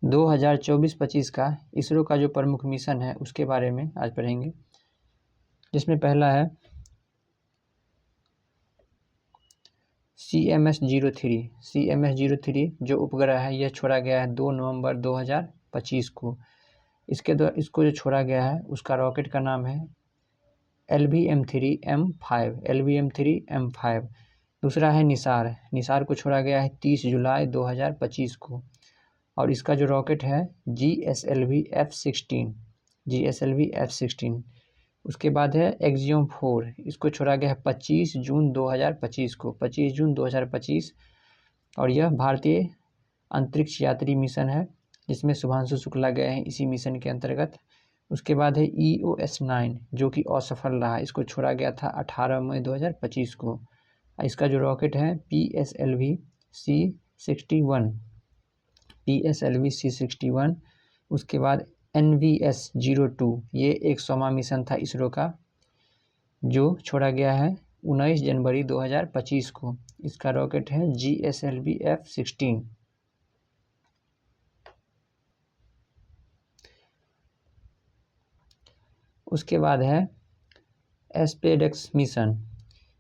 2024-25 का इसरो का जो प्रमुख मिशन है उसके बारे में आज पढ़ेंगे, जिसमें पहला है CMS-03। CMS-03 जो उपग्रह है यह छोड़ा गया है 2 नवंबर 2025 को। इसको जो छोड़ा गया है उसका रॉकेट का नाम है LVM-3M5। दूसरा है निसार को छोड़ा गया है 30 जुलाई 2025 को, और इसका जो रॉकेट है GSLV F16। उसके बाद है एक्सियम 4, इसको छोड़ा गया है 25 जून 2025 को, 25 जून 2025, और यह भारतीय अंतरिक्ष यात्री मिशन है जिसमें शुभांशु शुक्ला गए हैं इसी मिशन के अंतर्गत। उसके बाद है EOS-9 जो कि असफल रहा, इसको छोड़ा गया था 18 मई 2025 को। इसका जो रॉकेट है PSLV-C61। उसके बाद NVS-02, ये एक 100वां मिशन था इसरो का जो छोड़ा गया है 19 जनवरी 2025 को। इसका रॉकेट है GSLV F16। उसके बाद है एस्पेडेक्स मिशन,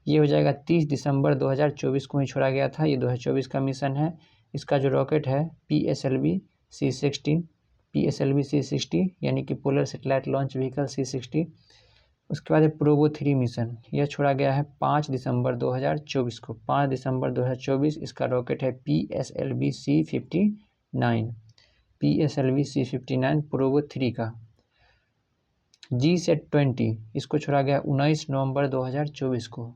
ये हो जाएगा 30 दिसंबर 2024 को ही छोड़ा गया था, ये 2024 का मिशन है। इसका जो रॉकेट है PSLV-C60 यानी कि polar satellite launch vehicle C60। उसके बाद है प्रोबो 3 मिशन, यह छोड़ा गया है 5 दिसंबर 2024 को, 5 दिसंबर 2024। इसका रॉकेट है PSLV-C59 प्रोबो 3 का। GSAT-20, इसको छोड़ा गया 19 नवंबर 2024 को।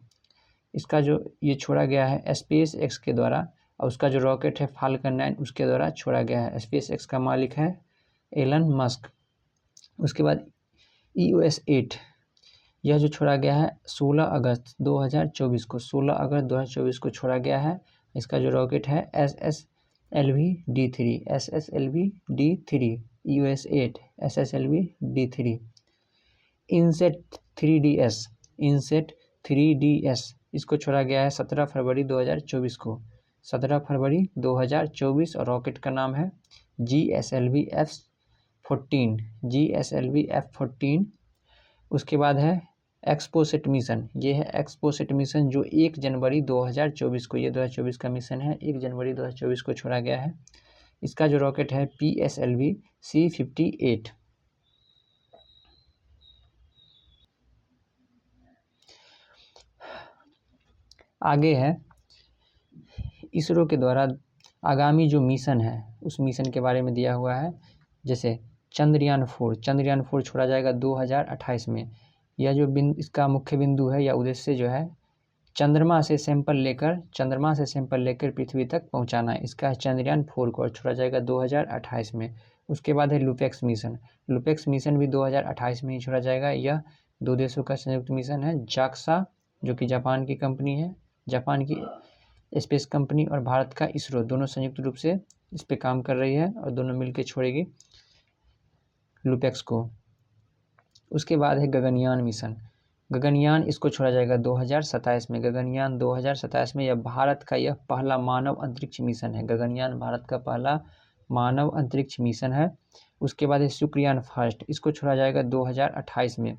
इसका जो ये छोड़ा गया है स्पेस एक्स के द्वारा, और उसका जो रॉकेट है फाल्कन 9 उसके द्वारा छोड़ा गया है। स्पेस एक्स का मालिक है एलन मस्क। उसके बाद EOS-8, यह जो छोड़ा गया है 16 अगस्त 2024 को, 16 अगस्त 2024 को छोड़ा गया है। इसका जो रॉकेट है SSLV-D3 EOS-8 SSLV-D3। INSAT-3DS, इसको छोड़ा गया है 17 फरवरी 2024 को, 17 फरवरी 2024, और रॉकेट का नाम है GSLV F14। उसके बाद है एक्सपोसेट मिशन, ये है एक्सपोसेट मिशन जो 1 जनवरी 2024 को, ये 2024 का मिशन है, 1 जनवरी 2024 को छोड़ा गया है। इसका जो रॉकेट है PSLV-C58। आगे है इसरो के द्वारा आगामी जो मिशन है उस मिशन के बारे में दिया हुआ है। जैसे चंद्रयान 4 छोड़ा जाएगा 2028 में। यह जो इसका मुख्य बिंदु है या उद्देश्य जो है चंद्रमा से सैंपल लेकर पृथ्वी तक पहुंचाना है। इसका है चंद्रयान 4 को, और छोड़ा जाएगा 2028 में। उसके बाद है लुपेक्स मिशन भी 2028 में ही छोड़ा जाएगा। यह 2 देशों का संयुक्त मिशन है। जाक्सा जो कि जापान की कंपनी है, जापान की स्पेस कंपनी, और भारत का इसरो, दोनों संयुक्त रूप से इस पे काम कर रही है और दोनों मिलकर छोड़ेगी लुपेक्स को। उसके बाद है गगनयान मिशन। इसको छोड़ा जाएगा 2027 में। गगनयान 2027 में, यह भारत का पहला मानव अंतरिक्ष मिशन है। गगनयान भारत का पहला मानव अंतरिक्ष मिशन है। उसके बाद है शुक्रयान फर्स्ट, इसको छोड़ा जाएगा 2028 में।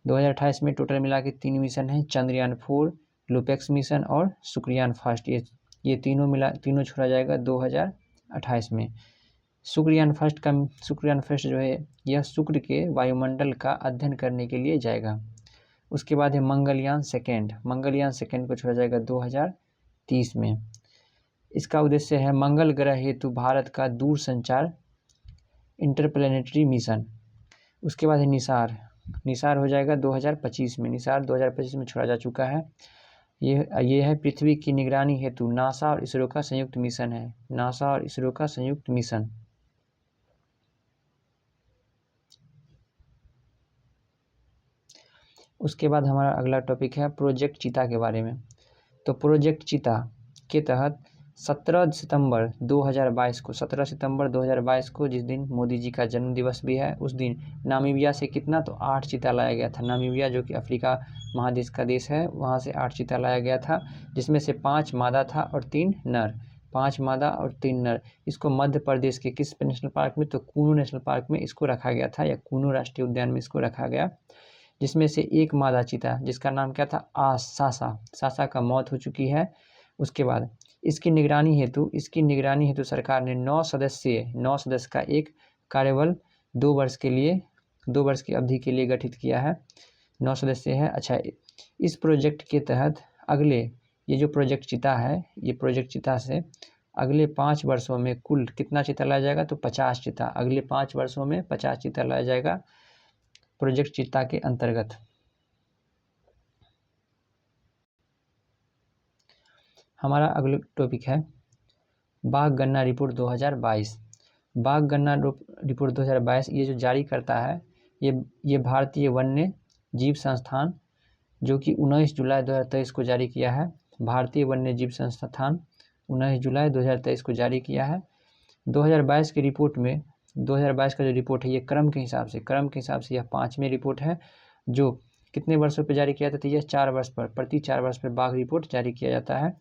2028 में टोटल मिला के 3 मिशन है, चंद्रयान 4, लुपेक्स मिशन और शुक्रयान फर्स्ट। ये तीनों छोड़ा जाएगा 2028 में। शुक्रयान फर्स्ट जो है यह शुक्र के वायुमंडल का अध्ययन करने के लिए जाएगा। उसके बाद है मंगलयान सेकेंड को छोड़ा जाएगा 2030 में। इसका उद्देश्य है मंगल ग्रह हेतु भारत का दूरसंचार इंटरप्लेनेटरी मिशन। उसके बाद है निसार हो जाएगा 2025 में। निसार 2025 में छोड़ा जा चुका है। ये है पृथ्वी की निगरानी हेतु नासा और इसरो का संयुक्त मिशन। उसके बाद हमारा अगला टॉपिक है प्रोजेक्ट चीता के बारे में। तो प्रोजेक्ट चीता के तहत 17 सितंबर 2022 को, जिस दिन मोदी जी का जन्म दिवस भी है, उस दिन नामीबिया से कितना, तो 8 चीता लाया गया था। नामीबिया जो कि अफ्रीका महादेश का देश है, वहाँ से 8 चीता लाया गया था, जिसमें से 5 मादा था और 3 नर। 5 मादा और 3 नर। इसको मध्य प्रदेश के किस नेशनल पार्क में, तो कूनू नेशनल पार्क में इसको रखा गया था, या कूनू राष्ट्रीय उद्यान में इसको रखा गया, जिसमें से एक मादा चीता जिसका नाम क्या था, सासा का मौत हो चुकी है। उसके बाद इसकी निगरानी हेतु सरकार ने 9 सदस्य का एक कार्यबल 2 वर्ष की अवधि के लिए गठित किया है। 9 सदस्य है। अच्छा, इस प्रोजेक्ट के तहत ये जो प्रोजेक्ट चीता है, ये प्रोजेक्ट चीता से अगले 5 वर्षों में कुल कितना चीता लाया जाएगा, तो 50 चीता। अगले 5 वर्षों में 50 चीता लाया जाएगा प्रोजेक्ट चीता के अंतर्गत। हमारा अगला टॉपिक है बाघ गणना रिपोर्ट 2022। बाघ गणना रिपोर्ट 2022 ये जो जारी करता है, ये भारतीय वन्य जीव संस्थान, जो कि 19 जुलाई 2023 को जारी किया है। भारतीय वन्य जीव संस्थान 19 जुलाई 2023 को जारी किया है। 2022 की रिपोर्ट में 2022 का जो रिपोर्ट है, ये क्रम के हिसाब से यह 5वीं रिपोर्ट है, जो कितने वर्षों पर जारी किया जाता है, यह 4 वर्ष पर, प्रति 4 वर्ष पर बाघ रिपोर्ट जारी किया जाता है।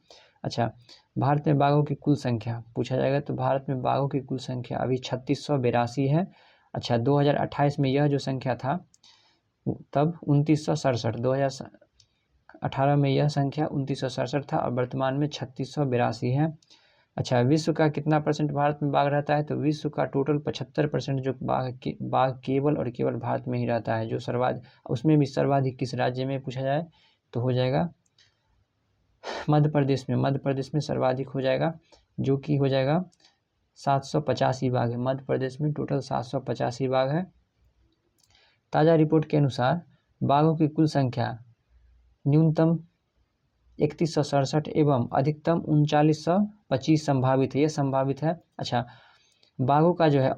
अच्छा, भारत में बाघों की कुल संख्या पूछा जाएगा, तो भारत में बाघों की कुल संख्या अभी 3682 है। अच्छा, 2028 में यह जो संख्या था तब 2967, 2018 में यह संख्या 2967 था और वर्तमान में 3682 है। अच्छा, विश्व का कितना परसेंट भारत में बाघ रहता है, तो विश्व का टोटल 75% जो बाघ केवल और केवल भारत में ही रहता है। जो उसमें भी सर्वाधिक किस राज्य में पूछा जाए, तो हो जाएगा मध्य प्रदेश में सर्वाधिक हो जाएगा, जो कि हो जाएगा 785 बाघ है। मध्य प्रदेश में टोटल 785 बाघ है। ताज़ा रिपोर्ट के अनुसार बाघों की कुल संख्या न्यूनतम 3167 एवं अधिकतम 3925 संभावित है, यह संभावित है। अच्छा, बाघों का जो है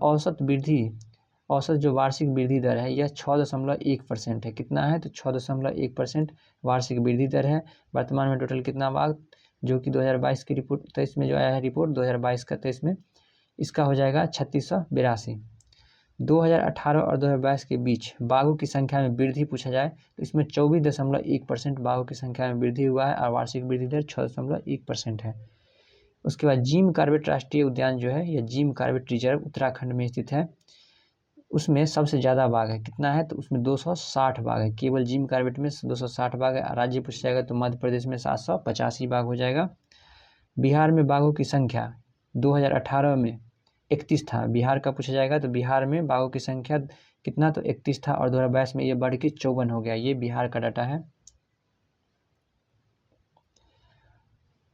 औसत जो वार्षिक वृद्धि दर है, यह 6.1% है। कितना है, तो 6.1% वार्षिक वृद्धि दर है। वर्तमान में टोटल कितना बाघ, जो कि 2022 की रिपोर्ट 23 में जो आया है रिपोर्ट 2022 का 23 में, इसका हो जाएगा 3682। 2018 और 2022 के बीच बाघों की संख्या में वृद्धि पूछा जाए, तो इसमें 24.1% बाघों की संख्या में वृद्धि हुआ है और वार्षिक वृद्धि दर 6.1% है। उसके बाद जिम कॉर्बेट राष्ट्रीय उद्यान जो है, यह जिम कॉर्बेट रिजर्व उत्तराखंड में स्थित है। उसमें सबसे ज़्यादा बाघ है, कितना है, तो उसमें 260 बाघ है। केवल जिम कॉर्बेट में 260 बाघ है। राज्य पूछा जाएगा तो मध्य प्रदेश में 785 बाघ हो जाएगा। बिहार में बाघों की संख्या 2018 में 31 था। बिहार का पूछा जाएगा तो बिहार में बाघों की संख्या कितना, तो 31 था और 2022 में ये बढ़ के 54 हो गया। ये बिहार का डाटा है।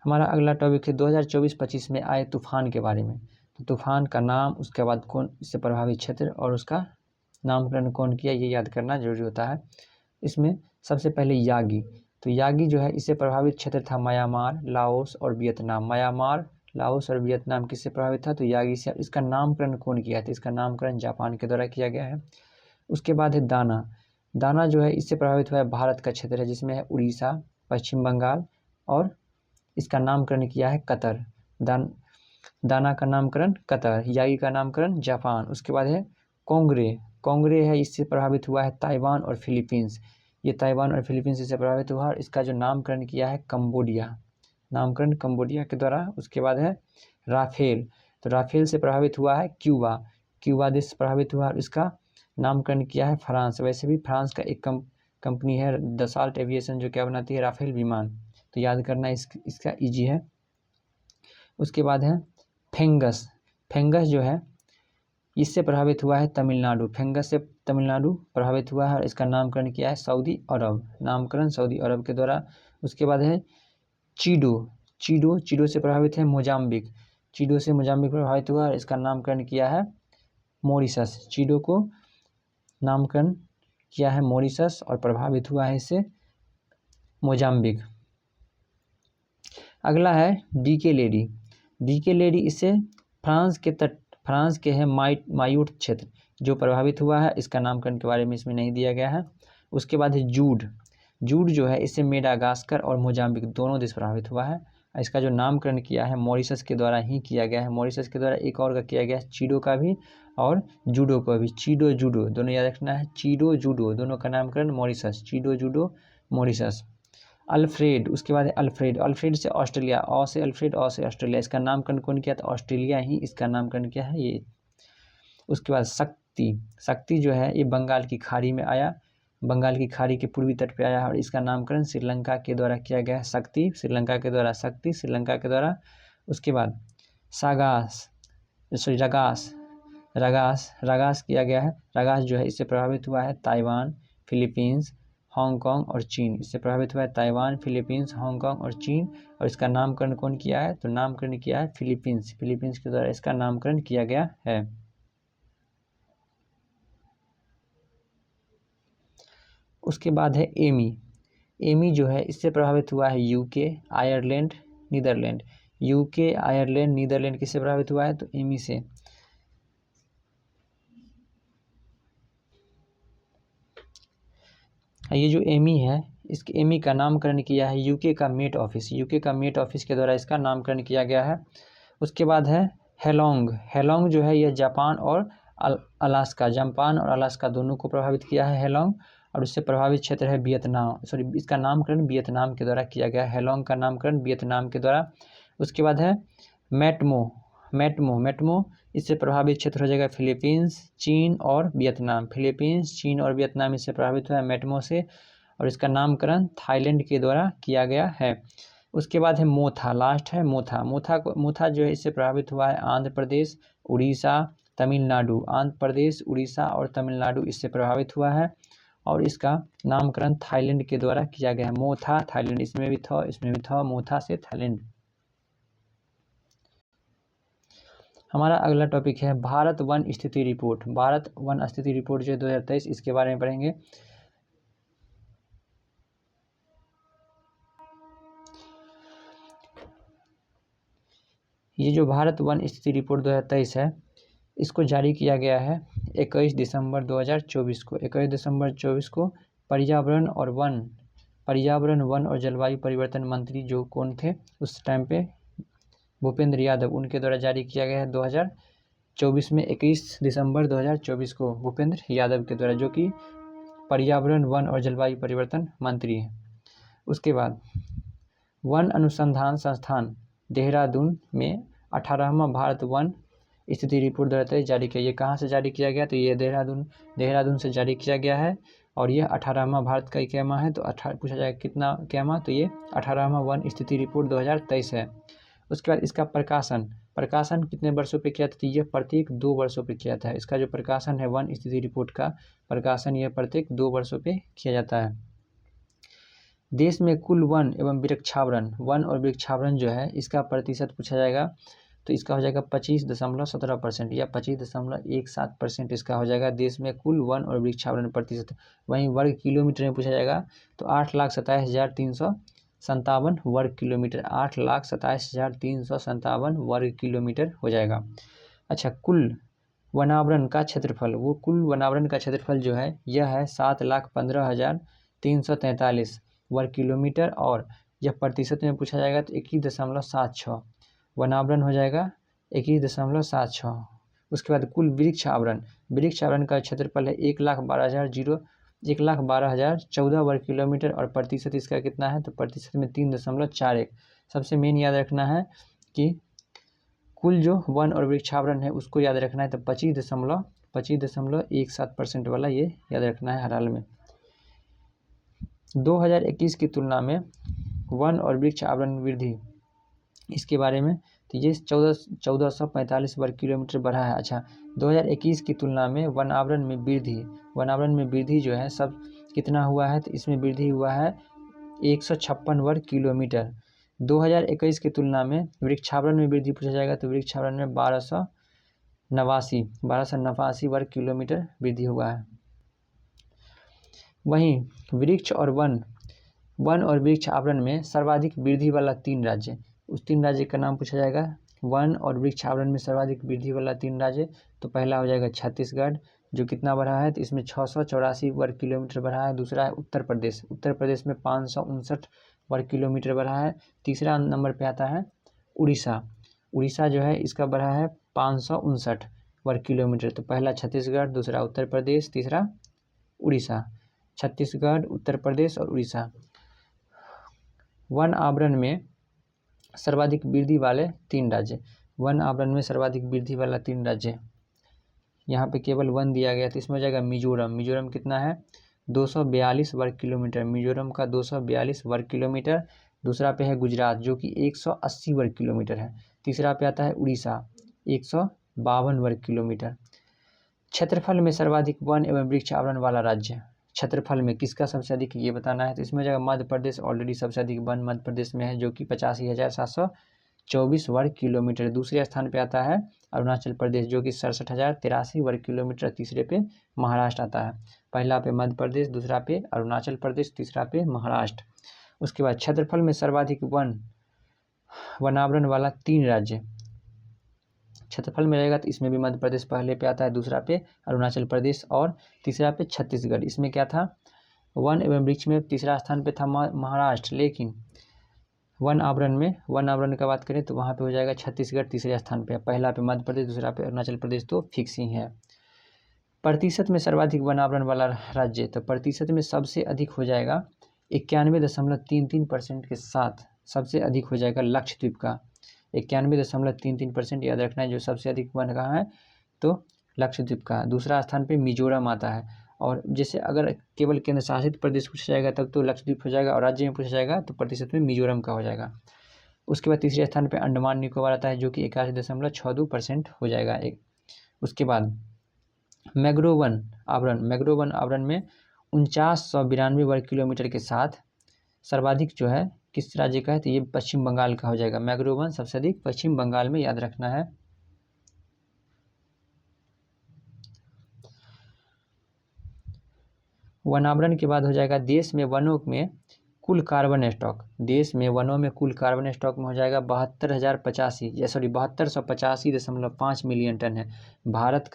हमारा अगला टॉपिक है 2024-25 में आए तूफान के बारे में। तो तूफान का नाम, उसके बाद कौन इससे प्रभावित क्षेत्र और उसका नामकरण कौन किया, ये याद करना जरूरी होता है। इसमें सबसे पहले यागी, तो यागी जो है इससे प्रभावित क्षेत्र था म्यांमार, लाओस और वियतनाम। म्यांमार, लाओस और वियतनाम किससे प्रभावित था, तो यागी से। इसका नामकरण कौन किया था, इसका नामकरण जापान के द्वारा किया गया है। उसके बाद है दाना जो है इससे प्रभावित हुआ है भारत का क्षेत्र है, जिसमें है उड़ीसा, पश्चिम बंगाल, और इसका नामकरण किया है कतर। दाना का नामकरण कतर, यागी का नामकरण जापान। उसके बाद है कोंगरे है, इससे प्रभावित हुआ है ताइवान और फिलीपींस। ये ताइवान और फिलीपींस इससे प्रभावित हुआ और इसका जो नामकरण किया है कंबोडिया, नामकरण कंबोडिया के द्वारा। उसके बाद है राफेल, तो राफेल से प्रभावित हुआ है क्यूबा देश से प्रभावित हुआ और इसका नामकरण किया है फ्रांस। वैसे भी फ्रांस का एक कंपनी है दसाल्ट एविएशन, जो क्या बनाती है, राफेल विमान। तो याद करना इसका ईजी है। उसके बाद है फेंगस जो है इससे प्रभावित हुआ है तमिलनाडु। फेंगस से तमिलनाडु प्रभावित हुआ है और इसका नामकरण किया है सऊदी अरब, नामकरण सऊदी अरब के द्वारा। उसके बाद है चीडो से प्रभावित है मोजाम्बिक। चीडो से मोजाम्बिक प्रभावित हुआ और इसका नामकरण किया है मॉरिशस। चीडो को नामकरण किया है मॉरिशस और प्रभावित हुआ है इससे मोजाम्बिक। अगला है डीके लेडी इससे फ्रांस के है मायूट क्षेत्र जो प्रभावित हुआ है। इसका नामकरण के बारे में इसमें नहीं दिया गया है। उसके बाद है जूड जो है इससे मेडागास्कर और मोजाम्बिक दोनों देश प्रभावित हुआ है। इसका जो नामकरण किया है मॉरिशस के द्वारा ही किया गया है। मॉरिशस के द्वारा एक और का किया गया है चीडो का भी और जूडो का भी। चीडो दोनों याद रखना है, चीडो जूडो दोनों का नामकरण मॉरिशस, चीडो जूडो मॉरिशस। अल्फ्रेड, उसके बाद है अल्फ्रेड, अल्फ्रेड से ऑस्ट्रेलिया, ऑ से अल्फ्रेड, ऑ से ऑस्ट्रेलिया, इसका नामकरण कौन किया था? ऑस्ट्रेलिया ही इसका नामकरण किया है ये। उसके बाद शक्ति, शक्ति जो है ये बंगाल की खाड़ी में आया, बंगाल की खाड़ी के पूर्वी तट पे आया और इसका नामकरण श्रीलंका के द्वारा किया गया है। शक्ति श्रीलंका के द्वारा, शक्ति श्रीलंका के द्वारा। उसके बाद सागास, सॉरी रगास, रगास, रगास किया गया है। रगास जो है इससे प्रभावित हुआ है ताइवान, फिलीपींस, हांगकांग और चीन। इससे प्रभावित हुआ है ताइवान, फिलीपींस, हांगकांग और चीन। और इसका नामकरण कौन किया है? तो नामकरण किया है फिलीपींस, फिलीपींस के द्वारा इसका नामकरण किया गया है। उसके बाद है एमी, एमी जो है इससे प्रभावित हुआ है UK, Ireland, Netherland. UK, Ireland, Netherland किससे प्रभावित हुआ है? तो एमी से। ये जो एमी है, इस एमी का नामकरण किया है यूके का मेट ऑफिस, यूके का मेट ऑफिस के द्वारा इसका नामकरण किया गया है। उसके बाद है हेलोंग, हेलोंग जो है यह जापान और अलास्का, जापान और अलास्का दोनों को प्रभावित किया है हेलोंग। और उससे प्रभावित क्षेत्र है वियतनाम, सॉरी इसका नामकरण वियतनाम के द्वारा किया गया है, हेलोंग का नामकरण वियतनाम के द्वारा। उसके बाद है मैटमो, मैटमो, मैटमो इससे प्रभावित क्षेत्र हो जाएगा फिलीपींस, चीन और वियतनाम, फिलीपींस, चीन और वियतनाम इससे प्रभावित हुआ है मैटमो से। और इसका नामकरण थाईलैंड के द्वारा किया गया है। उसके बाद है मोथा, लास्ट है मोथा, मोथा जो है इससे प्रभावित हुआ है आंध्र प्रदेश, उड़ीसा, तमिलनाडु, आंध्र प्रदेश, उड़ीसा और तमिलनाडु इससे प्रभावित हुआ है। और इसका नामकरण थाईलैंड के द्वारा किया गया है, मोथा थाईलैंड, इसमें भी था, इसमें भी था, मोथा से थाईलैंड। हमारा अगला टॉपिक है भारत वन स्थिति रिपोर्ट, भारत वन स्थिति रिपोर्ट जो 2023, इसके बारे में पढ़ेंगे। ये जो भारत वन स्थिति रिपोर्ट 2023 है, इसको जारी किया गया है 21 दिसंबर 2024 को, 21 दिसंबर 2024 को। पर्यावरण वन और जलवायु परिवर्तन मंत्री जो कौन थे उस टाइम पे? भूपेंद्र यादव, उनके द्वारा जारी किया गया है 2024 में, 21 दिसंबर 2024 को भूपेंद्र यादव के द्वारा, जो कि पर्यावरण वन और जलवायु परिवर्तन मंत्री हैं। उसके बाद वन अनुसंधान संस्थान देहरादून में 18वां भारत वन स्थिति रिपोर्ट 2023 जारी किया। ये कहाँ से जारी किया गया? तो ये देहरादून से जारी किया गया है। और ये 18वां भारत का क्या माह है? तो पूछा जाएगा कितना क्या माह? तो ये 18वां वन स्थिति रिपोर्ट 2023 है। उसके बाद इसका प्रकाशन कितने वर्षों पे किया था? तो ये प्रत्येक 2 वर्षों पे किया था। इसका जो प्रकाशन है वन स्थिति रिपोर्ट का प्रकाशन, यह प्रत्येक 2 वर्षों पे किया जाता है। देश में कुल वन एवं वृक्षावरण, वन और वृक्षावरण जो है इसका प्रतिशत पूछा जाएगा, तो इसका हो जाएगा 25.17% या 25.17% इसका हो जाएगा देश में कुल वन और वृक्षावरण प्रतिशत। वहीं वर्ग किलोमीटर में पूछा जाएगा तो 8,27,357 वर्ग किलोमीटर, 8,27,357 वर्ग किलोमीटर हो जाएगा। अच्छा, कुल वनावरण का क्षेत्रफल, वो कुल वनावरण का क्षेत्रफल जो है यह है 7,15,343 वर्ग किलोमीटर। और यह प्रतिशत में पूछा जाएगा तो 21.76 वनावरण हो जाएगा, 21.76। उसके बाद कुल वृक्ष आवरण का क्षेत्रफल है 1,12,014 वर्ग किलोमीटर। और प्रतिशत इसका कितना है? तो प्रतिशत में 3.41। सबसे मेन याद रखना है कि कुल जो वन और वृक्षावरण है उसको याद रखना है, तो 25.17% वाला ये याद रखना है हर हाल में। 2021 की तुलना में वन और वृक्ष आवरण वृद्धि, इसके बारे में तो ये 1445 वर्ग किलोमीटर बढ़ा है। अच्छा, 2021 की तुलना में वनावरण में वृद्धि जो है सब कितना हुआ है? तो इसमें वृद्धि हुआ है 156 वर्ग किलोमीटर। 2021 की तुलना में वृक्षावरण में वृद्धि पूछा जाएगा तो वृक्षावरण में 1289 वर्ग किलोमीटर वृद्धि हुआ है। वहीं वृक्ष और वन और वृक्ष आवरण में सर्वाधिक वृद्धि वाला 3 राज्य, उस 3 राज्य का नाम पूछा जाएगा। वन और वृक्ष आवरण में सर्वाधिक वृद्धि वाला 3 राज्य, तो पहला हो जाएगा छत्तीसगढ़, जो कितना बढ़ा है? तो इसमें 684 वर्ग किलोमीटर बढ़ा है। दूसरा है उत्तर प्रदेश में 559 वर्ग किलोमीटर बढ़ा है। तीसरा नंबर पे आता है उड़ीसा जो है इसका बढ़ा है 559 वर्ग किलोमीटर। तो पहला छत्तीसगढ़, दूसरा उत्तर प्रदेश, तीसरा उड़ीसा। छत्तीसगढ़, उत्तर प्रदेश और उड़ीसा। वन आवरण में सर्वाधिक वृद्धि वाले 3 राज्य, वन आवरण में सर्वाधिक वृद्धि वाला 3 राज्य, यहाँ पे केवल वन दिया गया, तो इसमें हो जाएगा मिजोरम। मिजोरम कितना है 242 वर्ग किलोमीटर, मिजोरम का 242 वर्ग किलोमीटर। दूसरा पे है गुजरात जो कि 180 वर्ग किलोमीटर है। तीसरा पे आता है उड़ीसा 152 वर्ग किलोमीटर। क्षेत्रफल में सर्वाधिक वन एवं वृक्ष आवरण वाला राज्य, क्षेत्रफल में किसका सबसे अधिक ये बताना है, तो इसमें हो जाएगा मध्य प्रदेश। ऑलरेडी सबसे अधिक वन मध्य प्रदेश में है जो कि 85,724 वर्ग किलोमीटर। दूसरे स्थान पे आता है अरुणाचल प्रदेश जो कि 67,083 वर्ग किलोमीटर। तीसरे पे महाराष्ट्र आता है। पहला पे मध्य प्रदेश, दूसरा पे अरुणाचल प्रदेश, तीसरा पे महाराष्ट्र। उसके बाद क्षेत्रफल में सर्वाधिक वनावरण वाला 3 राज्य, क्षेत्रफल में रहेगा तो इसमें भी मध्य प्रदेश पहले पे आता है, दूसरा पे अरुणाचल प्रदेश और तीसरा पे छत्तीसगढ़। इसमें क्या था वन एवं वृक्ष में तीसरा स्थान पे था महाराष्ट्र, लेकिन वन आवरण का बात करें तो वहाँ पे हो जाएगा छत्तीसगढ़ तीसरे स्थान पे, पहला पे मध्य प्रदेश, दूसरा पे अरुणाचल प्रदेश, तो फिक्स ही है। प्रतिशत में सर्वाधिक वन आवरण वाला राज्य, तो प्रतिशत में सबसे अधिक हो जाएगा 91.33% के साथ सबसे अधिक हो जाएगा लक्षद्वीप का। 91.33% याद रखना है जो सबसे अधिक वन कहाँ है तो लक्षद्वीप का। दूसरा स्थान पे मिजोरम आता है, और जैसे अगर केवल केंद्र शासित प्रदेश पूछा जाएगा तब तो लक्षद्वीप हो जाएगा, और राज्य में पूछा जाएगा तो प्रतिशत में मिजोरम का हो जाएगा। उसके बाद तीसरे स्थान पे अंडमान निकोबार आता है जो कि 81.62% हो जाएगा एक। उसके बाद मैंग्रोव वन आवरण में 4992 वर्ग किलोमीटर के साथ सर्वाधिक जो है किस राज्य का है तो ये पश्चिम बंगाल का हो जाएगा। मैंग्रोव वन सबसे अधिक पश्चिम बंगाल में, याद रखना है। वनावरण के बाद हो जाएगा देश में वनों में कुल कार्बन स्टॉक, देश में वनों में कुल कार्बन स्टॉक में हो जाएगा 72,085.5 मिलियन टन है। भारत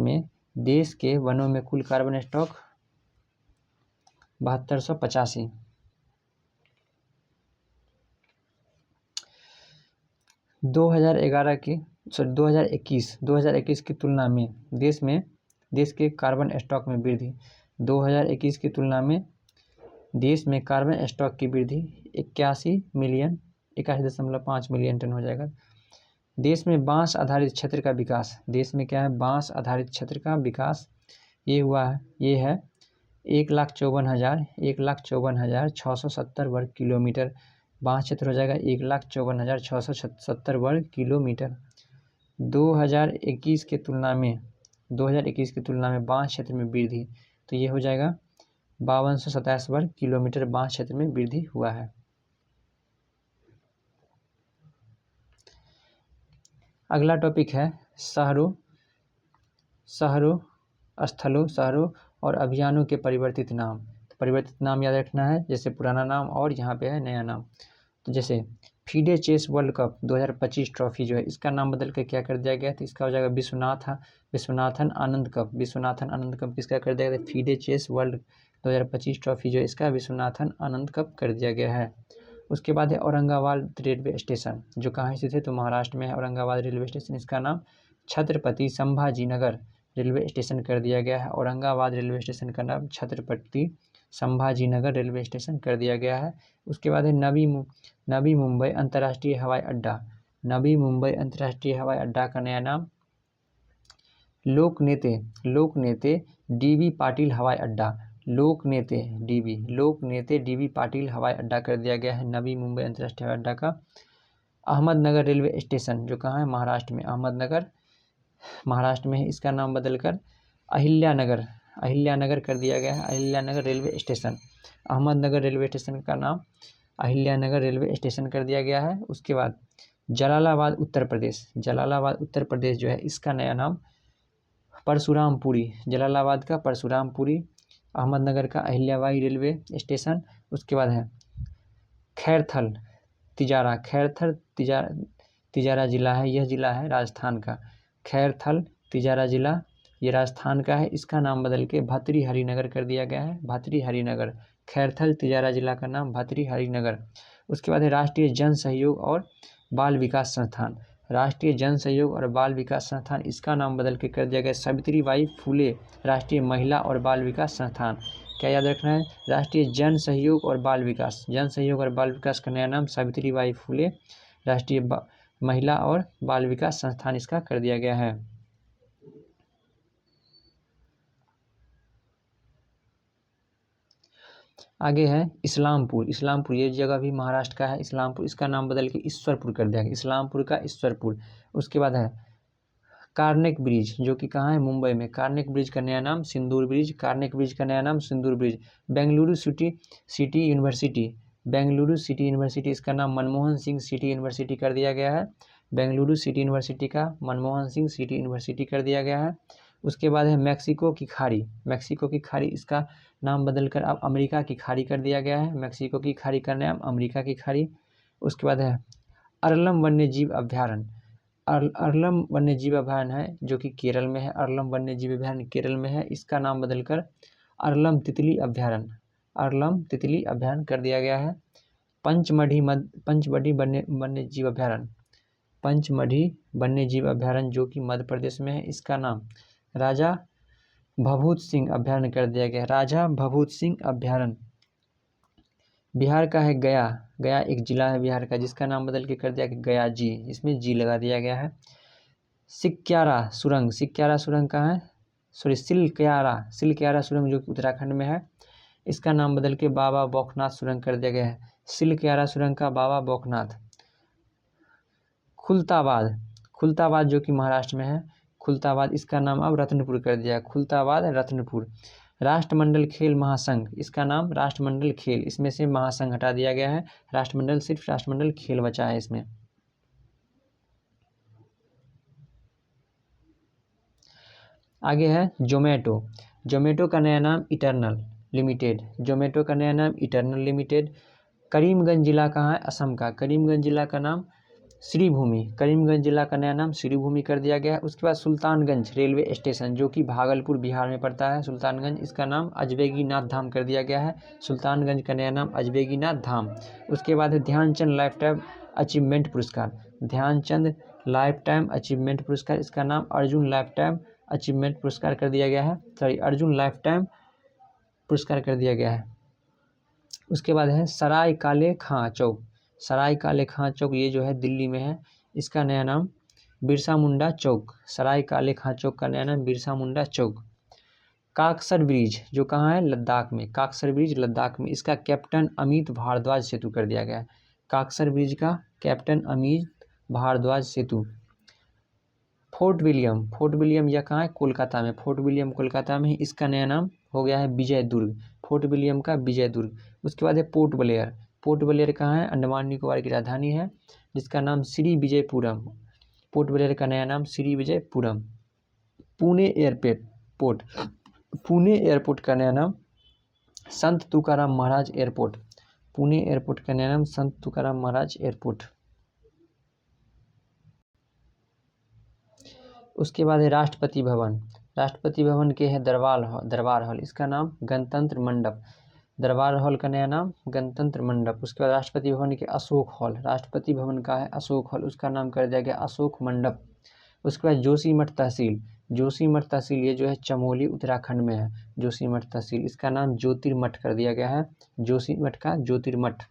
में देश के वनों में कुल कार्बन स्टॉक 7285। 2021 की तुलना में देश के कार्बन स्टॉक में वृद्धि, 2021 की तुलना में देश में कार्बन स्टॉक की वृद्धि 81.5 मिलियन टन हो जाएगा। देश में बांस आधारित क्षेत्र का विकास, देश में क्या है बांस आधारित क्षेत्र का विकास, ये है 1,54,670 वर्ग किलोमीटर। बांस क्षेत्र हो जाएगा 1,54,670 वर्ग किलोमीटर। 2021 की तुलना में बांस क्षेत्र में वृद्धि, तो ये हो जाएगा 5227 वर्ग किलोमीटर बांस क्षेत्र में वृद्धि हुआ है। अगला टॉपिक है शहरों और अभियानों के परिवर्तित नाम। तो परिवर्तित नाम याद रखना है, जैसे पुराना नाम और यहाँ पे है नया नाम। तो जैसे FIDE chess world cup 2025 trophy जो है इसका नाम बदल के क्या कर दिया गया, तो इसका हो जाएगा विश्वनाथन आनंद कप। विश्वनाथन आनंद कप किसका कर दिया गया, फीडे चेस वर्ल्ड 2025 ट्रॉफी जो है इसका विश्वनाथन आनंद कप कर दिया गया है। उसके बाद है औरंगाबाद रेलवे स्टेशन जो कहाँ स्थित है तो महाराष्ट्र में है औरंगाबाद रेलवे स्टेशन, इसका नाम छत्रपति संभाजीनगर रेलवे स्टेशन कर दिया गया है। औरंगाबाद रेलवे स्टेशन का नाम छत्रपति संभाजीनगर रेलवे स्टेशन कर दिया गया है। उसके बाद है नवी मुंबई अंतर्राष्ट्रीय हवाई अड्डा। नवी मुंबई अंतर्राष्ट्रीय हवाई अड्डा का नया नाम लोकनेते डीबी पाटिल हवाई अड्डा। लोकनेते डीबी पाटिल हवाई अड्डा कर दिया गया है नवी मुंबई अंतर्राष्ट्रीय हवाई अड्डा का। अहमदनगर रेलवे स्टेशन जो कहाँ है महाराष्ट्र में, अहमदनगर महाराष्ट्र में है, इसका नाम बदलकर अहिल्यानगर कर दिया गया है। Ahilyanagar railway station, Ahmednagar railway station का नाम अहिल्यानगर रेलवे स्टेशन कर दिया गया है। उसके बाद जलालाबाद उत्तर प्रदेश जो है इसका नया नाम परशुरामपुरी, जलालाबाद का परशुरामपुरी, अहमदनगर का अहिल्याबाई रेलवे स्टेशन। उसके बाद है खैरथल तिजारा जिला है, यह जिला है राजस्थान का। खैरथल तिजारा जिला ये राजस्थान का है, इसका नाम बदल के भतृहरि नगर कर दिया गया है, भतृहरि नगर। खैरथल तिजारा जिला का नाम भतृहरि नगर। उसके बाद है राष्ट्रीय जन सहयोग और बाल विकास संस्थान। राष्ट्रीय जन सहयोग और बाल विकास संस्थान इसका नाम बदल के कर दिया गया सावित्रीबाई फुले राष्ट्रीय महिला और बाल विकास संस्थान। क्या याद रखना है? राष्ट्रीय जन सहयोग और बाल विकास, जन सहयोग और बाल विकास का नया नाम सावित्रीबाई फुले राष्ट्रीय महिला और बाल विकास संस्थान इसका कर दिया गया है। आगे है इस्लामपुर। इस्लामपुर ये जगह भी महाराष्ट्र का है। इस्लामपुर, इसका नाम बदल के ईश्वरपुर कर दिया गया, इस्लामपुर का ईश्वरपुर। उसके बाद है कार्नेक ब्रिज, जो कि कहाँ है? मुंबई में। कार्नेक ब्रिज का नया नाम सिंदूर ब्रिज, कार्नेक ब्रिज का नया नाम Sindoor bridge. Bengaluru city university, Bengaluru city university, इसका नाम मनमोहन सिंह सिटी यूनिवर्सिटी कर दिया गया है। बेंगलुरु सिटी यूनिवर्सिटी का मनमोहन सिंह सिटी यूनिवर्सिटी कर दिया गया है। उसके बाद है मेक्सिको की खाड़ी, मेक्सिको की खाड़ी, इसका नाम बदलकर अब अमेरिका की खाड़ी कर दिया गया है। मेक्सिको की खाड़ी का नाम अमेरिका की खाड़ी। उसके बाद है अरलम वन्यजीव अभ्यारण्य, अरलम वन्यजीव अभयारण्य है जो कि केरल में है। अरलम वन्यजीव अभयारण्य केरल में है, इसका नाम बदलकर अरलम तितली अभयारण्य, अरलम तितली अभयारण्य कर दिया गया है। पंचमढ़ी वन्यजीव अभयारण्य, पंचमढ़ी वन्यजीव अभयारण्य जो कि मध्य प्रदेश में है, इसका नाम राजा भभूत सिंह अभयारण्य कर दिया गया है, राजा भभूत सिंह अभयारण्य। बिहार का है गया, गया एक जिला है बिहार का, जिसका नाम बदल के कर दिया गया गया जी, इसमें जी लगा दिया गया है। सिक्यारा सुरंग, सिक्यारा सुरंग कहाँ है? सॉरी सिलक्यारा सुरंग जो कि उत्तराखंड में है, इसका नाम बदल के बाबा बौखनाथ सुरंग कर दिया गया है। सिलक्यारा सुरंग का बाबा बौखनाथ। खुलताबाद, खुलताबाद जो कि महाराष्ट्र में है, खुलताबाद, इसका नाम अब रत्नपुर कर दिया है, खुलताबाद रत्नपुर। राष्ट्रमंडल खेल महासंघ, इसका नाम राष्ट्रमंडल खेल, इसमें से महासंघ हटा दिया गया है, राष्ट्रमंडल सिर्फ राष्ट्रमंडल खेल बचा है इसमें। आगे है जोमेटो, जोमेटो का नया नाम इटर्नल लिमिटेड, जोमेटो का नया नाम इटर्नल लिमिटेड। करीमगंज जिला कहाँ है? असम का। करीमगंज जिला का नाम श्रीभूमि, करीमगंज जिला का नया नाम श्रीभूमि कर दिया गया है। उसके बाद सुल्तानगंज रेलवे स्टेशन जो कि भागलपुर बिहार में पड़ता है, सुल्तानगंज, इसका नाम अजबेगीनाथ धाम कर दिया गया है, सुल्तानगंज का नया नाम अजबेगीनाथ धाम। उसके बाद है ध्यानचंद लाइफ टाइम अचीवमेंट पुरस्कार, ध्यानचंद लाइफ टाइम अचीवमेंट पुरस्कार, इसका नाम अर्जुन लाइफ टाइम अचीवमेंट पुरस्कार कर दिया गया है, सॉरी अर्जुन लाइफ टाइम पुरस्कार कर दिया गया है। उसके बाद है सराय काले खां चौक, सराय काले खां चौक ये जो है दिल्ली में है, इसका नया नाम बिरसा मुंडा चौक, सराय काले खां चौक का नया नाम बिरसा मुंडा चौक। काकसर ब्रिज जो कहाँ है? लद्दाख में, काकसर ब्रिज लद्दाख में, इसका कैप्टन अमित भारद्वाज सेतु कर दिया गया है, काकसर ब्रिज का कैप्टन अमित भारद्वाज सेतु। फोर्ट विलियम, फोर्ट विलियम यह कहाँ है? कोलकाता में, फोर्ट विलियम कोलकाता में, इसका नया नाम हो गया है विजय दुर्ग, फोर्ट विलियम का विजय दुर्ग। उसके बाद है पोर्ट ब्लेयर, पोर्ट ब्लेयर कहाँ है? अंडमान निकोबार की राजधानी है, जिसका नाम श्री विजयपुरम, पोर्ट ब्लेयर का नया नाम श्री विजयपुरम। पुणे एयरपोर्ट, पुणे एयरपोर्ट का नया नाम संत तुकाराम महाराज एयरपोर्ट, पुणे एयरपोर्ट का नया नाम संत तुकाराम महाराज एयरपोर्ट। उसके बाद है राष्ट्रपति भवन, राष्ट्रपति भवन के है दरबार हॉल, इसका नाम गणतंत्र मंडप, दरबार हॉल का नया नाम गणतंत्र मंडप। उसके बाद राष्ट्रपति भवन के अशोक हॉल, राष्ट्रपति भवन का है अशोक हॉल, उसका नाम कर दिया गया अशोक मंडप। उसके बाद जोशीमठ तहसील, जोशीमठ तहसील ये जो है चमोली उत्तराखंड में है, जोशीमठ तहसील, इसका नाम ज्योतिर्मठ कर दिया गया है, जोशीमठ का ज्योतिर्मठ।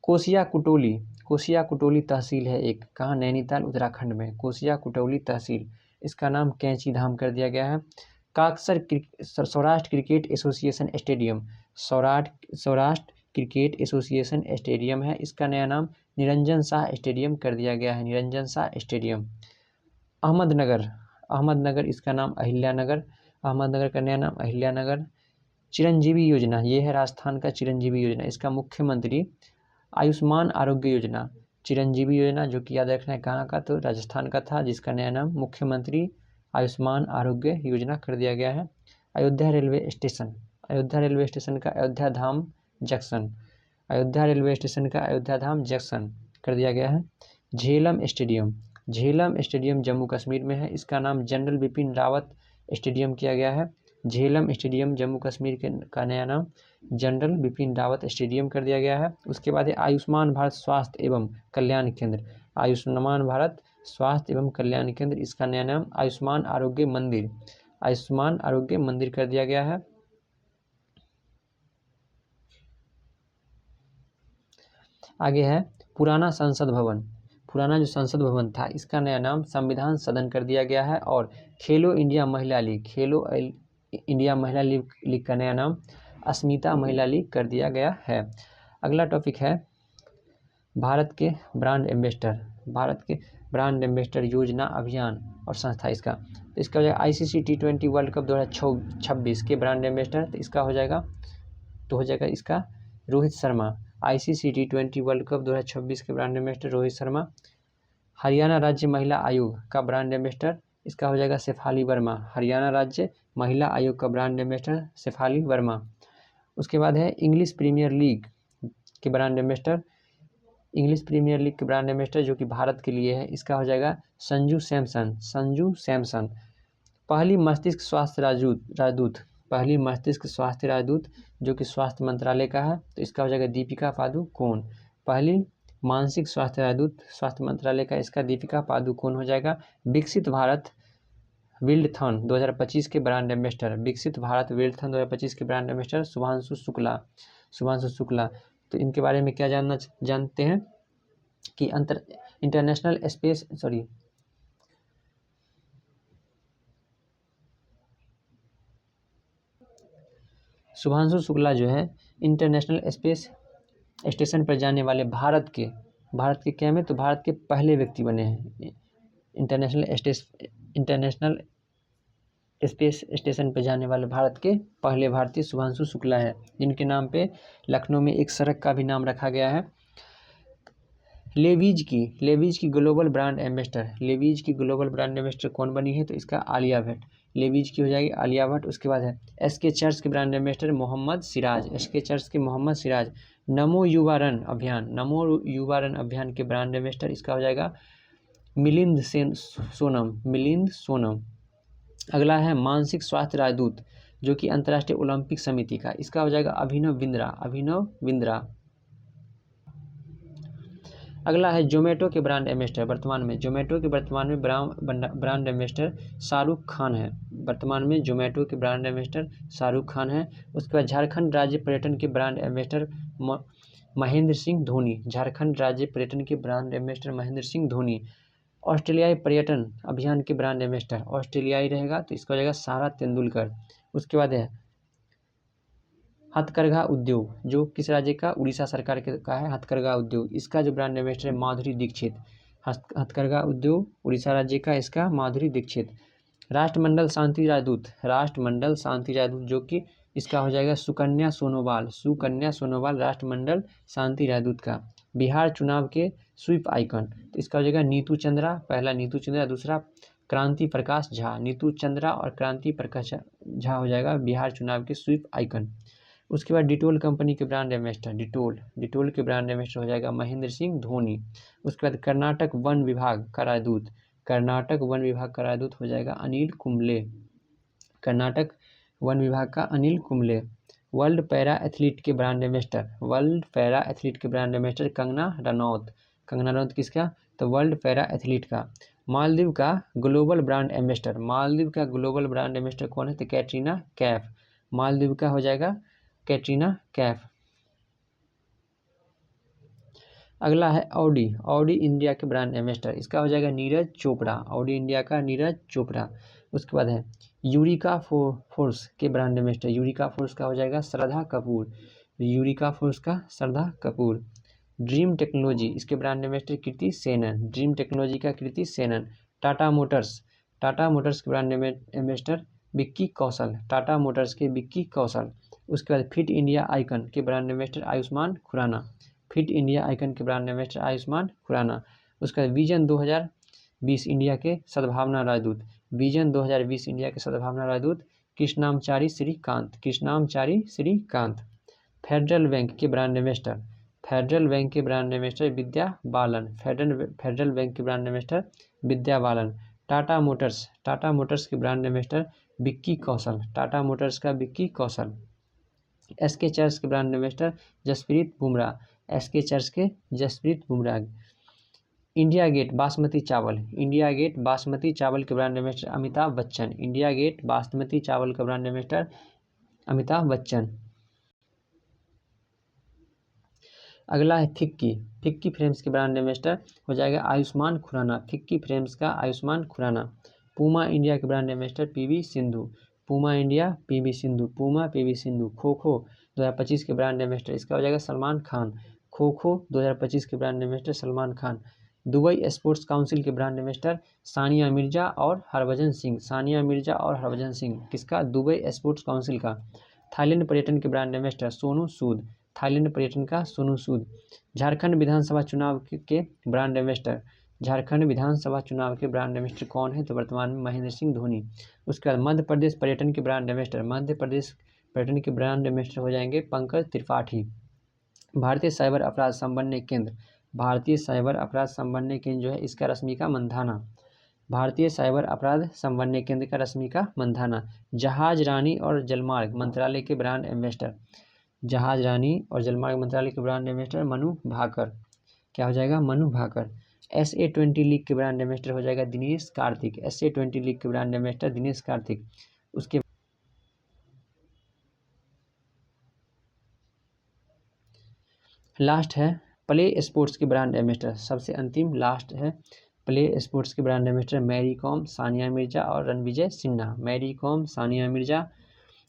कोसिया कुटोली, कोसिया कुटोली तहसील है एक, कहाँ? नैनीताल उत्तराखंड में, कोसिया कुटोली तहसील, इसका नाम कैंची धाम कर दिया गया है। Kaksar Saurashtra cricket association stadium, Saurashtra cricket association stadium है, इसका नया नाम निरंजन शाह स्टेडियम कर दिया गया है, निरंजन शाह स्टेडियम। अहमदनगर, अहमदनगर इसका नाम अहिल्यानगर, अहमदनगर का नया नाम अहिल्यानगर। चिरंजीवी योजना ये है राजस्थान का चिरंजीवी योजना, इसका मुख्यमंत्री आयुष्मान आरोग्य योजना, चिरंजीवी योजना जो कि याद रखना है कहाँ का? तो राजस्थान का था, जिसका नया नाम मुख्यमंत्री आयुष्मान आरोग्य योजना कर दिया गया है। Ayodhya railway station, Ayodhya railway station का अयोध्या धाम जंक्शन, अयोध्या रेलवे स्टेशन का अयोध्या धाम जंक्शन कर दिया गया है। झेलम स्टेडियम, झेलम स्टेडियम जम्मू कश्मीर में है, इसका नाम जनरल बिपिन रावत स्टेडियम किया गया है, झेलम स्टेडियम जम्मू कश्मीर का नया नाम जनरल बिपिन रावत स्टेडियम कर दिया गया है। उसके बाद है आयुष्मान भारत स्वास्थ्य एवं कल्याण केंद्र, आयुष्मान भारत स्वास्थ्य एवं कल्याण केंद्र, इसका नया नाम आयुष्मान आरोग्य मंदिर, आयुष्मान आरोग्य मंदिर कर दिया गया है। आगे है पुराना संसद भवन। पुराना जो संसद भवन था इसका नया नाम संविधान सदन कर दिया गया है। और खेलो इंडिया महिला लीग, खेलो इंडिया महिला लीग का नया नाम अस्मिता महिला लीग कर दिया गया है। अगला टॉपिक है भारत के ब्रांड एम्बेसडर। भारत के ब्रांड एम्बेसडर योजना, अभियान और संस्था इसका, तो इसका हो जाएगा ICC T20 वर्ल्ड कप 2026 के ब्रांड एम्बेसडर, तो इसका हो जाएगा इसका Rohit Sharma. ICC T20 world cup 2026 के ब्रांड एम्बेसडर रोहित शर्मा। हरियाणा राज्य महिला आयोग का ब्रांड एम्बेसडर इसका हो जाएगा शेफाली वर्मा। हरियाणा राज्य महिला आयोग का ब्रांड एम्बेसडर शेफाली वर्मा। उसके बाद है इंग्लिश प्रीमियर लीग के brand ambassador, English Premier League के ब्रांड एम्बेसडर जो कि भारत के लिए है, इसका हो जाएगा संजू सैमसन। संजू सैमसन। पहली मस्तिष्क स्वास्थ्य राजदूत, पहली मस्तिष्क स्वास्थ्य राजदूत जो कि स्वास्थ्य मंत्रालय का है, तो इसका हो जाएगा दीपिका पादुकोण। पहली मानसिक स्वास्थ्य राजदूत स्वास्थ्य मंत्रालय का, इसका दीपिका पादुकोण हो जाएगा। विकसित भारत विल्डथॉन 2025 के ब्रांड एम्बेसडर, विकसित भारत विल्डथॉन 2025 के ब्रांड एम्बेसडर शुभांशु शुक्ला। शुभांशु शुक्ला। तो इनके बारे में क्या जानते हैं कि इंटरनेशनल स्पेस शुभांशु शुक्ला जो है इंटरनेशनल स्पेस स्टेशन पर जाने वाले भारत के क्या में, तो भारत के पहले व्यक्ति बने हैं। इंटरनेशनल स्पेस स्टेशन पर जाने वाले भारत के पहले भारतीय शुभांशु शुक्ला है, जिनके नाम पे लखनऊ में एक सड़क का भी नाम रखा गया है। लेविज की ग्लोबल ब्रांड एम्बेसडर, लेविज की ग्लोबल ब्रांड एम्बेसडर कौन बनी है, तो इसका आलिया भट्ट। लेविज की हो जाएगी आलिया भट्ट। उसके बाद है SK चर्च के brand ambassador Mohammed Siraj, SK church के मोहम्मद सिराज। नमो युवा रन अभियान, नमो युवा रन अभियान के ब्रांड एम्बेसडर इसका हो जाएगा मिलिंद सोनम। अगला है मानसिक स्वास्थ्य राजदूत जो कि अंतर्राष्ट्रीय ओलंपिक समिति का, इसका हो जाएगा अभिनव बिंद्रा। अगला है जोमेटो के ब्रांड एम्बेसडर, जोमेटो के वर्तमान में ब्रांड एम्बेसडर शाहरुख खान है। वर्तमान में जोमेटो के ब्रांड एम्बेसडर शाहरुख खान है। उसके बाद झारखंड राज्य पर्यटन के ब्रांड एम्बेसडर महेंद्र सिंह धोनी, झारखंड राज्य पर्यटन के ब्रांड एम्बेसडर महेंद्र सिंह धोनी। ऑस्ट्रेलियाई पर्यटन अभियान के ब्रांड एम्बेसडर ऑस्ट्रेलियाई रहेगा, तो इसका हो जाएगा सारा तेंदुलकर। उसके बाद है हथकरघा उद्योग जो किस राज्य का, उड़ीसा सरकार का है हथकरघा उद्योग, इसका जो ब्रांड एम्बेसडर है माधुरी दीक्षित। हथकरघा उद्योग उड़ीसा राज्य का, इसका माधुरी दीक्षित। राष्ट्रमंडल शांति राजदूत जो कि इसका हो जाएगा सुकन्या सोनोवाल राष्ट्रमंडल शांति राजदूत का। बिहार चुनाव के स्वीप आइकन, तो इसका हो जाएगा नीतू चंद्रा, पहला नीतू चंद्रा, दूसरा क्रांति प्रकाश झा। नीतू चंद्रा और क्रांति प्रकाश झा हो जाएगा बिहार चुनाव के स्वीप आइकन। उसके बाद डिटोल कंपनी के ब्रांड एम्बेसडर डिटोल के ब्रांड एम्बेसडर हो जाएगा महेंद्र सिंह धोनी। उसके बाद कर्नाटक वन विभाग का राजदूत हो जाएगा अनिल कुंबले, कर्नाटक वन विभाग का Anil Kumble. World para athlete के ब्रांड एम्बेसडर कंगना रनौत किसका, तो वर्ल्ड पैरा एथलीट का। मालदीव का ग्लोबल ब्रांड एम्बेसडर कौन है, तो कैटरीना कैफ। मालदीव का हो जाएगा कैटरीना कैफ। अगला है ऑडी इंडिया के ब्रांड एम्बेसडर, इसका हो जाएगा नीरज चोपड़ा, ऑडी इंडिया का नीरज चोपड़ा। उसके बाद है यूरिका फोर्स के ब्रांड एम्बेसडर, यूरिका फोर्स का हो जाएगा श्रद्धा कपूर। ड्रीम टेक्नोलॉजी इसके ब्रांड एम्बेसडर कीर्ति सेनन। टाटा मोटर्स के ब्रांड एम्बेसडर विक्की कौशल। उसके बाद फिट इंडिया आइकन के ब्रांड एम्बेसडर आयुष्मान खुराना। उसके बाद विजन 2020 इंडिया के सद्भावना राजदूत कृष्णामचारी श्रीकांत। फेडरल बैंक के brand ambassador Vidya Balan. Tata Motors के brand ambassador Vicky Kaushal. SK church के brand ambassador Jasprit Bumrah. India gate basmati चावल के ब्रांड एम्बेसडर अमिताभ बच्चन। अगला है फिक्की। फिक्की फ्रेम्स के ब्रांड एम्बेसडर हो जाएगा आयुष्मान खुराना। फिक्की फ्रेम्स का आयुष्मान खुराना। पूमा इंडिया के brand ambassador PV Sindhu. Puma India PV Sindhu. Puma PV Sindhu. Kho kho 2025 के ब्रांड एम्बेसडर इसका हो जाएगा सलमान खान। खो खो 2025 के brand ambassador Salman Khan. Dubai sports council के ब्रांड एम्बेसडर सानिया मिर्जा और हरभजन सिंह। सानिया मिर्जा और हरभजन सिंह किसका? दुबई स्पोर्ट्स काउंसिल का। थाईलैंड पर्यटन के brand ambassador Sonu Sood. Thailand पर्यटन का सोनू सूद। झारखंड विधानसभा चुनाव के ब्रांड एम्बेसडर। झारखंड विधानसभा चुनाव के ब्रांड एम्बेसडर कौन है? तो वर्तमान में महेंद्र सिंह धोनी। उसके बाद मध्य प्रदेश पर्यटन के ब्रांड एम्बेसडर। मध्य प्रदेश पर्यटन के ब्रांड एम्बेसडर हो जाएंगे पंकज त्रिपाठी। भारतीय साइबर अपराध समन्वय केंद्र। भारतीय साइबर अपराध समन्वय केंद्र जो है इसका रश्मिका मंधाना। भारतीय साइबर अपराध समन्वय केंद्र का रश्मिका मंधाना। जहाज रानी और जलमार्ग मंत्रालय के ब्रांड एम्बेसडर। जहाज रानी और जलमार्ग मंत्रालय के ब्रांड एम्बेसडर मनु भाकर। क्या हो जाएगा? मनु भाकर। SA20 लीग के ब्रांड एम्बेसडर हो जाएगा दिनेश कार्तिक। SA20 लीग के ब्रांड एम्बेसडर दिनेश कार्तिक। उसके लास्ट है प्ले स्पोर्ट्स के ब्रांड एम्बेसडर। सबसे अंतिम लास्ट है प्ले स्पोर्ट्स के ब्रांड एम्बेसडर मैरी कॉम, सानिया मिर्जा और रणविजय सिन्हा। मैरी कॉम, सानिया मिर्जा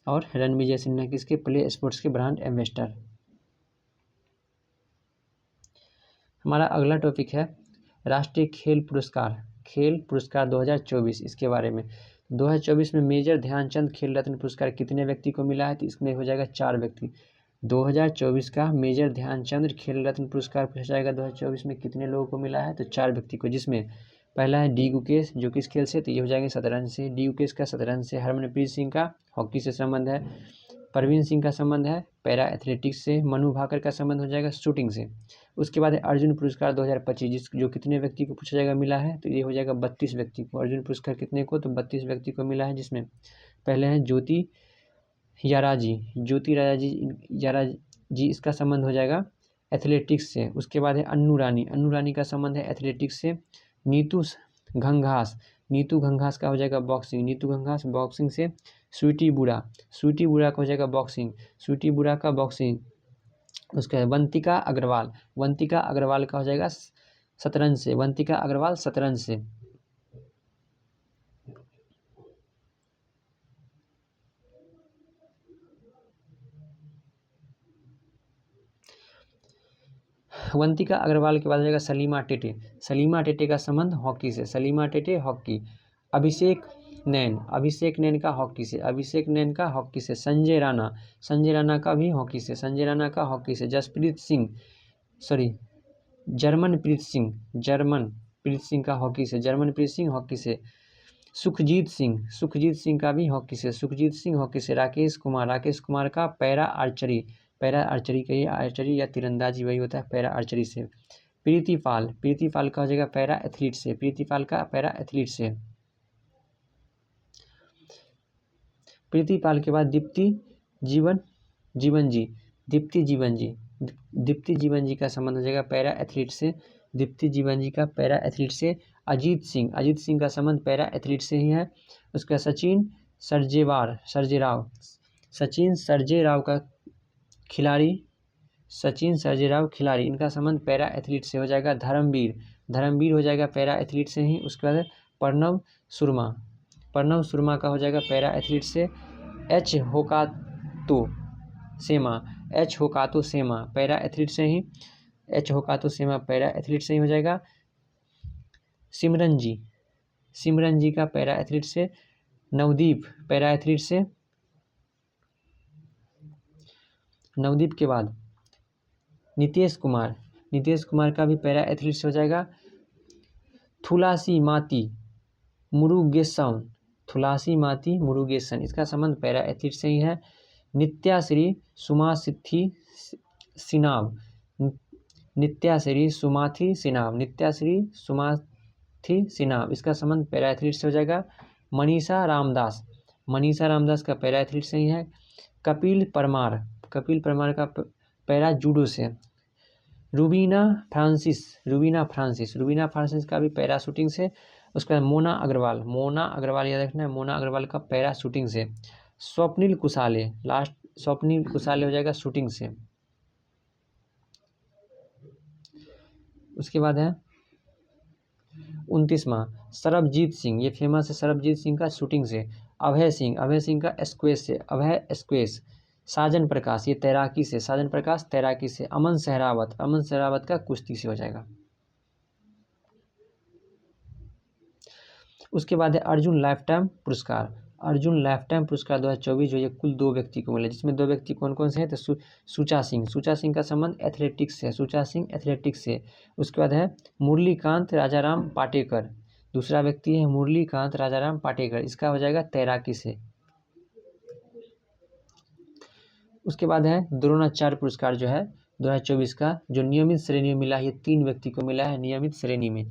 और रणविजय सिन्हा किसके? प्ले स्पोर्ट्स के ब्रांड एम्बेसडर। हमारा अगला टॉपिक है राष्ट्रीय खेल पुरस्कार। खेल पुरस्कार 2024 इसके बारे में। 2024 में मेजर ध्यानचंद खेल रत्न पुरस्कार कितने व्यक्ति को मिला है? तो इसमें हो जाएगा 4 व्यक्ति। 2024 का मेजर ध्यानचंद खेल रत्न पुरस्कार पूछा जाएगा 2024 में कितने लोगों को मिला है? तो 4 व्यक्ति को, जिसमें पहला है डी गुकेश जो किस खेल से? तो ये हो जाएंगे शतरंज से। डी गुकेश का शतरंज से। हरमनप्रीत सिंह का हॉकी से संबंध है। परवीन सिंह का संबंध है पैरा एथलेटिक्स से। मनु भाकर का संबंध हो जाएगा शूटिंग से। उसके बाद है अर्जुन पुरस्कार 2025 जो कितने व्यक्ति को पूछा जाएगा मिला है? तो ये हो जाएगा 32 व्यक्ति को। अर्जुन पुरस्कार कितने को? तो 32 व्यक्ति को मिला है, जिसमें पहले हैं ज्योति याराजी। ज्योति याराजी इसका संबंध हो जाएगा एथलेटिक्स से। उसके बाद है अन्नू रानी। अन्नू रानी का संबंध है एथलेटिक्स से। नीतू घंघास। नीतू घंघास का हो जाएगा बॉक्सिंग। नीतू घंघास बॉक्सिंग से। स्वीटी बुरा। स्वीटी बुरा का हो जाएगा बॉक्सिंग। स्वीटी बुरा का बॉक्सिंग। उसके बाद वंतिका अग्रवाल। वंतिका अग्रवाल का हो जाएगा शतरंज से। वंतिका अग्रवाल शतरंज से। वंतिका अग्रवाल के बाद हो जाएगा सलीमा टेटे। सलीमा टेटे का संबंध हॉकी से। सलीमा टेटे हॉकी। अभिषेक नैन। अभिषेक नैन का हॉकी से। अभिषेक नैन का हॉकी से। संजय राणा। संजय राणा का भी हॉकी से। संजय राणा का हॉकी से। जर्मनप्रीत सिंह। जर्मनप्रीत सिंह का हॉकी से। जर्मनप्रीत सिंह हॉकी से। सुखजीत सिंह। सुखजीत सिंह का भी हॉकी से। सुखजीत सिंह हॉकी से। राकेश कुमार। राकेश कुमार का पैरा आर्चरी। पैरा आर्चरी का, ये आर्चरी या तीरंदाजी वही होता है पैरा आर्चरी से। प्रीति पाल। प्रीति पाल का हो जाएगा पैरा एथलीट से। प्रीति पाल का पैरा एथलीट से। प्रीति पाल के बाद दीप्ति जीवन जी। दीप्ति जीवन जी। दीप्ति जीवन जी का संबंध हो जाएगा पैरा एथलीट से। दीप्ति जीवन जी का पैरा एथलीट से। अजीत सिंह। अजीत सिंह का संबंध पैरा एथलीट से ही है। उसका सचिन सर्जेराव। सचिन सर्जेराव का खिलाड़ी। सचिन सर्जेराव खिलाड़ी, इनका संबंध पैरा एथलीट से हो जाएगा। धर्मवीर। धर्मवीर हो जाएगा पैरा एथलीट से ही। उसके बाद प्रणव सुरमा। प्रणव सुरमा का हो जाएगा पैरा एथलीट से। एच होकातो सेमा पैरा एथलीट से ही। एच होकातो सेमा पैरा एथलीट से ही हो जाएगा। सिमरन जी का पैरा एथलीट से। नवदीप पैरा एथलीट से। नवदीप के बाद नीतीश कुमार का भी पैरा एथलीट से हो जाएगा। थुलासी माती मुरुगेसन इसका संबंध पैरा एथलीट से ही है। नित्याश्री सुमाथी सिनाब इसका संबंध पैरा एथलीट से हो जाएगा। मनीषा रामदास का पैरा एथलीट से ही है। कपिल परमार का पैरा जूडो से। रूबीना फ्रांसिस का भी पैरा शूटिंग से। उसके बाद मोना अग्रवाल याद रखना है। मोना अग्रवाल का पैरा शूटिंग से। स्वप्निल कुशाले हो जाएगा शूटिंग से। उसके बाद है 29वां सरबजीत सिंह, ये फेमस है सरबजीत सिंह का शूटिंग से। अभय सिंह का स्क्वैश से, अभय स्क्वैश। साजन प्रकाश, ये तैराकी से, साजन प्रकाश तैराकी से। अमन सहरावत का कुश्ती से हो जाएगा। उसके बाद है अर्जुन लाइफ टाइम पुरस्कार। अर्जुन लाइफ टाइम पुरस्कार 2024 जो ये कुल 2 व्यक्ति को मिला, जिसमें 2 व्यक्ति कौन कौन से हैं, तो सुचा सिंह का संबंध एथलेटिक्स से, सुचा सिंह एथलेटिक्स से। उसके बाद है मुरलीकांत राजाराम पाटेकर, दूसरा व्यक्ति है मुरलीकांत राजाराम पाटेकर, इसका हो जाएगा तैराकी से। उसके बाद है द्रोणाचार्य पुरस्कार जो है 2024 का, जो नियमित श्रेणी में मिला है, ये 3 व्यक्ति को मिला है नियमित श्रेणी में,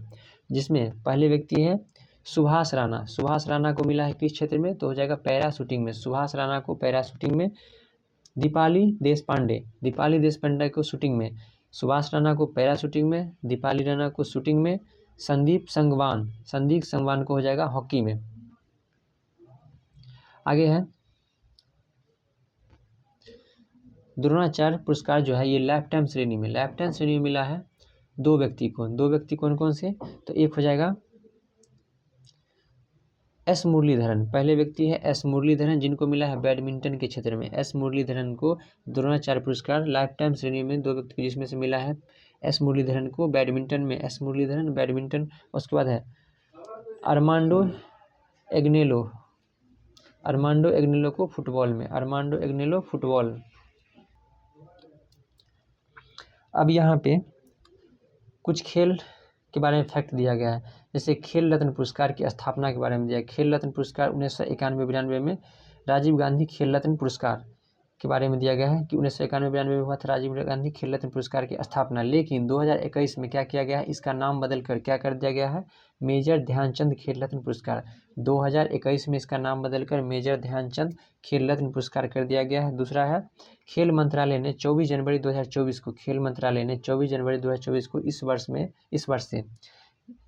जिसमें पहले व्यक्ति है सुभाष राणा को मिला है किस क्षेत्र में, तो हो जाएगा पैरा शूटिंग में, सुभाष राणा को पैरा शूटिंग में। दीपाली देशपांडे को शूटिंग में, सुभाष राणा को पैरा शूटिंग में, दीपाली राणा को शूटिंग में। संदीप संगवान को हो जाएगा हॉकी में। आगे है द्रोणाचार्य पुरस्कार जो है ये लाइफ टाइम श्रेणी में मिला है 2 व्यक्ति कौन कौन से, तो एक हो जाएगा एस मुरलीधरन, पहले व्यक्ति है एस मुरलीधरन, जिनको मिला है बैडमिंटन के क्षेत्र में। एस मुरलीधरन को द्रोणाचार्य पुरस्कार लाइफ टाइम श्रेणी में 2 व्यक्ति जिसमें से मिला है एस मुरलीधरन को बैडमिंटन में, एस मुरलीधरन बैडमिंटन। उसके बाद है अरमांडो एग्नेलो को फुटबॉल में, अरमांडो एग्नेलो फुटबॉल। अब यहाँ पे कुछ खेल के बारे में फैक्ट दिया गया है, जैसे खेल रत्न पुरस्कार की स्थापना के बारे में दिया। खेल रत्न पुरस्कार 1991-92 में राजीव गांधी खेल रत्न पुरस्कार के बारे में दिया गया है कि 1991-92 में हुआ था राजीव गांधी खेल रत्न पुरस्कार की स्थापना। लेकिन 2021 में क्या किया गया है, इसका नाम बदल कर क्या कर दिया गया है, मेजर ध्यानचंद खेल रत्न पुरस्कार। 2021 में इसका नाम बदलकर मेजर ध्यानचंद खेल रत्न पुरस्कार कर दिया गया है। दूसरा है खेल मंत्रालय ने 24 जनवरी 2024 को इस वर्ष से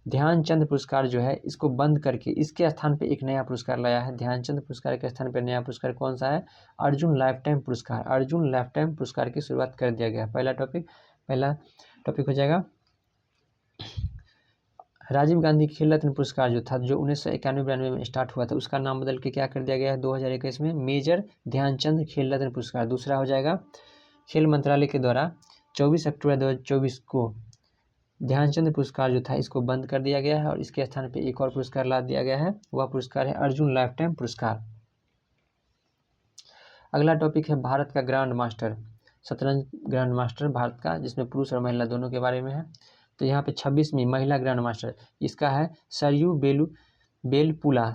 ध्यानचंद पुरस्कार जो है इसको बंद करके इसके स्थान पे एक नया पुरस्कार लाया है। ध्यानचंद पुरस्कार के स्थान पर नया पुरस्कार कौन सा है, अर्जुन लाइफ टाइम पुरस्कार की शुरुआत कर दिया गया। पहला टॉपिक हो जाएगा राजीव गांधी खेल रत्न पुरस्कार जो था, जो 1991-92 में स्टार्ट हुआ था, उसका नाम बदल के क्या कर दिया गया है 2021 में मेजर ध्यानचंद खेल रत्न पुरस्कार। दूसरा हो जाएगा खेल मंत्रालय के द्वारा 24 अक्टूबर 2024 को ध्यानचंद पुरस्कार जो था इसको बंद कर दिया गया है और इसके स्थान पे एक और पुरस्कार ला दिया गया है, वह पुरस्कार है अर्जुन लाइफ टाइम पुरस्कार। अगला टॉपिक है भारत का ग्रैंड मास्टर, शतरंज ग्रैंड मास्टर भारत का, जिसमें पुरुष और महिला दोनों के बारे में है। तो यहाँ पे 26वीं महिला ग्रैंड मास्टर इसका है सरयू बेलपुला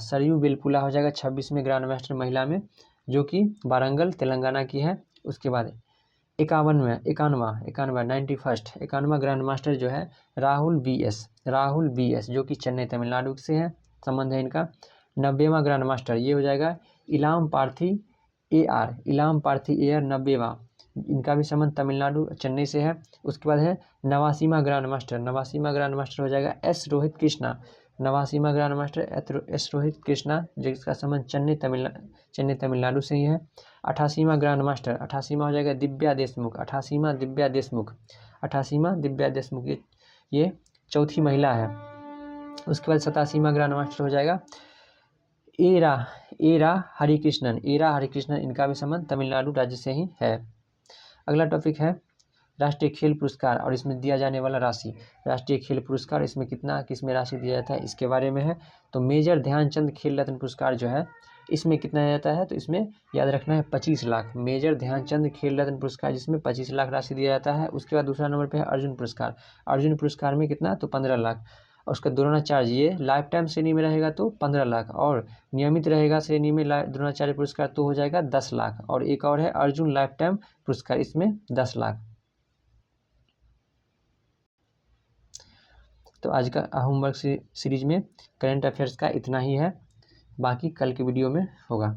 हो जाएगा 26वें ग्रैंड मास्टर महिला में, जो कि वारंगल तेलंगाना की है। उसके बाद 91वां ग्रैंड मास्टर जो है राहुल बी एस जो कि चेन्नई तमिलनाडु से है, संबंध है इनका। 90वां ग्रैंड मास्टर ये हो जाएगा इलाम पार्थी AR 90वां, इनका भी संबंध तमिलनाडु चेन्नई से है। उसके बाद है 89वां ग्रैंड मास्टर हो जाएगा एस रोहित कृष्णा, 89वां grand master S Rohit Krishna, जिसका संबंध चेन्नई तमिलनाडु से ही है। 88वां ग्रैंड मास्टर हो जाएगा दिव्या देशमुख, ये चौथी महिला है। उसके बाद 87वां ग्रैंड मास्टर हो जाएगा एरा हरिकृष्णन, इनका भी संबंध तमिलनाडु राज्य से ही है। अगला टॉपिक है राष्ट्रीय खेल पुरस्कार और इसमें दिया जाने वाला राशि। राष्ट्रीय खेल पुरस्कार इसमें किसमें राशि दिया जाता है इसके बारे में है। तो मेजर ध्यानचंद खेल रत्न पुरस्कार जो है इसमें कितना जाता है, तो इसमें याद रखना है 25 लाख। मेजर ध्यानचंद खेल रत्न पुरस्कार जिसमें 25 लाख राशि दिया जाता है। उसके बाद दूसरा नंबर पे है अर्जुन पुरस्कार में कितना, तो 15 लाख। और उसका द्रोणाचार्य ये लाइफ टाइम श्रेणी में रहेगा तो 15 लाख, और नियमित रहेगा श्रेणी में द्रोणाचार्य पुरस्कार तो हो जाएगा 10 लाख। और एक और है अर्जुन लाइफ टाइम पुरस्कार, इसमें 10 लाख। तो आज का होमवर्क सीरीज में करंट अफेयर्स का इतना ही है, बाकी कल के वीडियो में होगा।